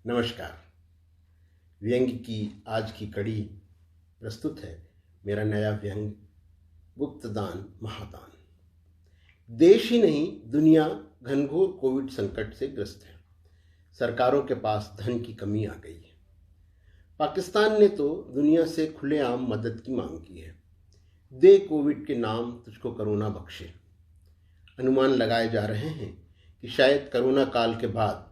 नमस्कार। व्यंग्य की आज की कड़ी प्रस्तुत है। मेरा नया व्यंग्य गुप्तदान महादान। देश ही नहीं दुनिया घनघोर कोविड संकट से ग्रस्त है। सरकारों के पास धन की कमी आ गई है। पाकिस्तान ने तो दुनिया से खुलेआम मदद की मांग की है। दे कोविड के नाम तुझको कोरोना बख्शे। अनुमान लगाए जा रहे हैं कि शायद कोरोना काल के बाद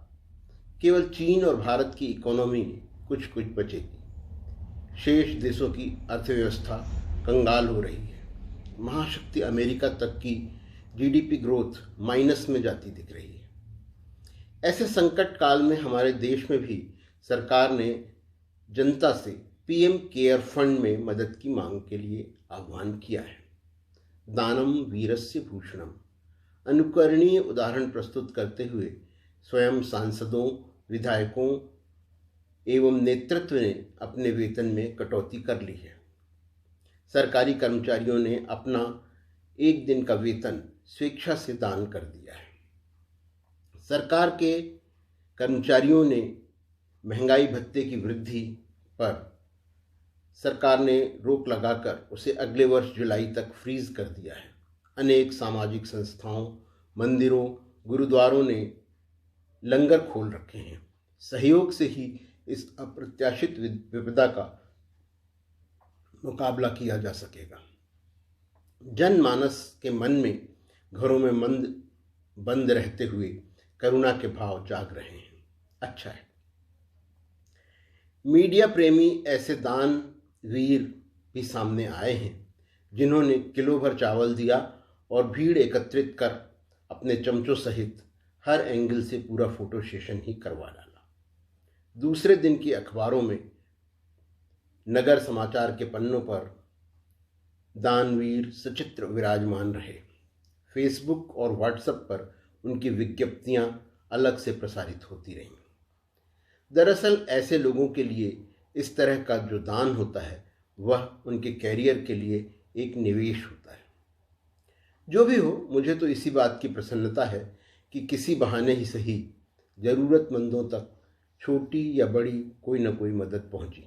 केवल चीन और भारत की इकोनॉमी कुछ कुछ बचेगी। शेष देशों की अर्थव्यवस्था कंगाल हो रही है। महाशक्ति अमेरिका तक की जीडीपी ग्रोथ माइनस में जाती दिख रही है। ऐसे संकट काल में हमारे देश में भी सरकार ने जनता से पीएम केयर फंड में मदद की मांग के लिए आह्वान किया है। दानम वीरस्य भूषणम। अनुकरणीय उदाहरण प्रस्तुत करते हुए स्वयं सांसदों, विधायकों एवं नेतृत्व ने अपने वेतन में कटौती कर ली है। सरकारी कर्मचारियों ने अपना एक दिन का वेतन स्वेच्छा से दान कर दिया है। सरकार के कर्मचारियों ने महंगाई भत्ते की वृद्धि पर सरकार ने रोक लगाकर उसे अगले वर्ष जुलाई तक फ्रीज कर दिया है। अनेक सामाजिक संस्थाओं, मंदिरों, गुरुद्वारों ने लंगर खोल रखे हैं। सहयोग से ही इस अप्रत्याशित विपदा का मुकाबला किया जा सकेगा। जनमानस के मन में घरों में बंद रहते हुए करुणा के भाव जाग रहे हैं। अच्छा है। मीडिया प्रेमी ऐसे दानवीर भी सामने आए हैं जिन्होंने किलो भर चावल दिया और भीड़ एकत्रित कर अपने चमचों सहित हर एंगल से पूरा फोटो सेशन ही करवा डाला। दूसरे दिन की अखबारों में, नगर समाचार के पन्नों पर दानवीर सचित्र विराजमान रहे। फेसबुक और व्हाट्सएप पर उनकी विज्ञप्तियां अलग से प्रसारित होती रहीं। दरअसल ऐसे लोगों के लिए इस तरह का जो दान होता है वह उनके कैरियर के लिए एक निवेश होता है। जो भी हो, मुझे तो इसी बात की प्रसन्नता है कि किसी बहाने ही सही जरूरतमंदों तक छोटी या बड़ी कोई न कोई मदद पहुंची।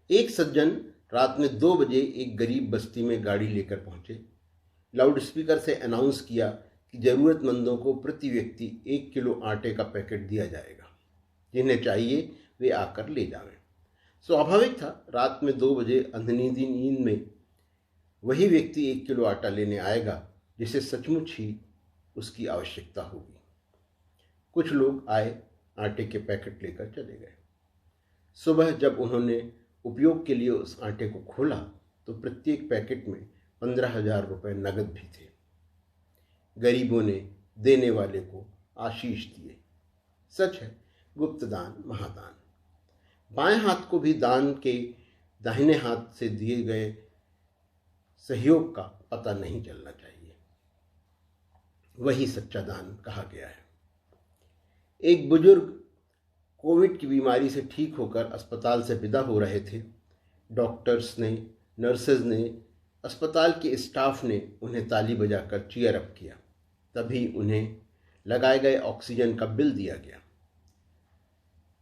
एक सज्जन रात में 2 बजे एक गरीब बस्ती में गाड़ी लेकर पहुंचे। लाउडस्पीकर से अनाउंस किया कि जरूरतमंदों को प्रति व्यक्ति 1 किलो आटे का पैकेट दिया जाएगा। जिन्हें चाहिए वे आकर ले जावें। स्वाभाविक था, रात में 2 बजे अंधनीदी नींद में वही व्यक्ति 1 किलो आटा लेने आएगा जिसे सचमुच ही उसकी आवश्यकता होगी। कुछ लोग आए, आटे के पैकेट लेकर चले गए। सुबह जब उन्होंने उपयोग के लिए उस आटे को खोला तो प्रत्येक पैकेट में 15,000 रुपये नगद भी थे। गरीबों ने देने वाले को आशीष दिए। सच है, गुप्तदान महादान। बाएं हाथ को भी दान के दाहिने हाथ से दिए गए सहयोग का पता नहीं चलना चाहिए। वही सच्चा दान कहा गया है। एक बुजुर्ग कोविड की बीमारी से ठीक होकर अस्पताल से विदा हो रहे थे। डॉक्टर्स ने, नर्सेज ने, अस्पताल के स्टाफ ने उन्हें ताली बजाकर चीयर अप किया। तभी उन्हें लगाए गए ऑक्सीजन का बिल दिया गया।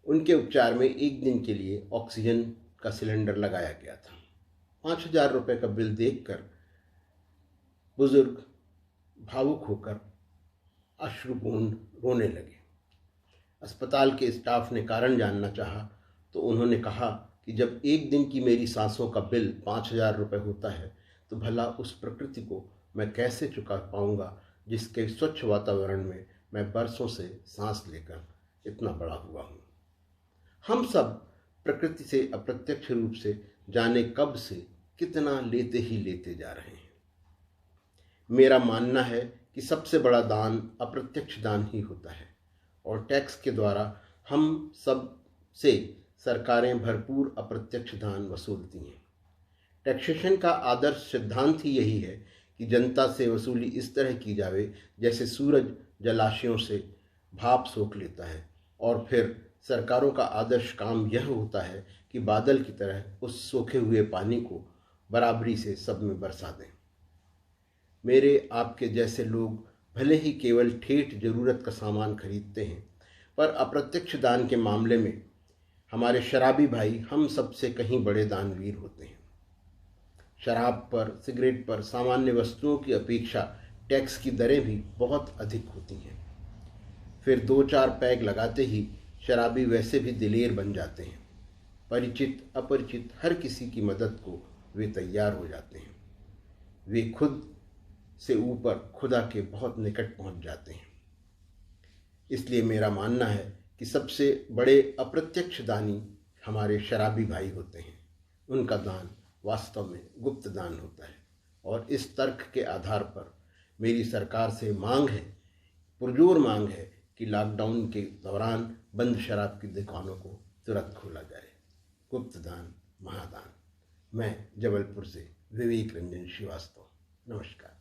उनके उपचार में 1 दिन के लिए ऑक्सीजन का सिलेंडर लगाया गया था। 5,000 रुपये का बिल देखकर बुजुर्ग भावुक होकर अश्रुपूर्ण रोने लगे। अस्पताल के स्टाफ ने कारण जानना चाहा तो उन्होंने कहा कि जब 1 दिन की मेरी सांसों का बिल 5,000 रुपये होता है तो भला उस प्रकृति को मैं कैसे चुका पाऊंगा जिसके स्वच्छ वातावरण में मैं बरसों से सांस लेकर इतना बड़ा हुआ हूँ। हम सब प्रकृति से अप्रत्यक्ष रूप से जाने कब से कितना लेते ही लेते जा रहे हैं। मेरा मानना है कि सबसे बड़ा दान अप्रत्यक्ष दान ही होता है और टैक्स के द्वारा हम सब से सरकारें भरपूर अप्रत्यक्ष दान वसूलती हैं। टैक्सेशन का आदर्श सिद्धांत ही यही है कि जनता से वसूली इस तरह की जावे जैसे सूरज जलाशयों से भाप सोख लेता है, और फिर सरकारों का आदर्श काम यह होता है कि बादल की तरह उस सोखे हुए पानी को बराबरी से सब में बरसा दें। मेरे आपके जैसे लोग भले ही केवल ठेठ जरूरत का सामान खरीदते हैं, पर अप्रत्यक्ष दान के मामले में हमारे शराबी भाई हम सबसे कहीं बड़े दानवीर होते हैं। शराब पर, सिगरेट पर सामान्य वस्तुओं की अपेक्षा टैक्स की दरें भी बहुत अधिक होती हैं। फिर 2-4 पैग लगाते ही शराबी वैसे भी दिलेर बन जाते हैं। परिचित अपरिचित हर किसी की मदद को वे तैयार हो जाते हैं। वे खुद से ऊपर खुदा के बहुत निकट पहुंच जाते हैं। इसलिए मेरा मानना है कि सबसे बड़े अप्रत्यक्ष दानी हमारे शराबी भाई होते हैं। उनका दान वास्तव में गुप्त दान होता है। और इस तर्क के आधार पर मेरी सरकार से मांग है, पुरजोर मांग है कि लॉकडाउन के दौरान बंद शराब की दुकानों को तुरंत खोला जाए। गुप्त दान महादान। मैं जबलपुर से विवेक रंजन श्रीवास्तव। नमस्कार।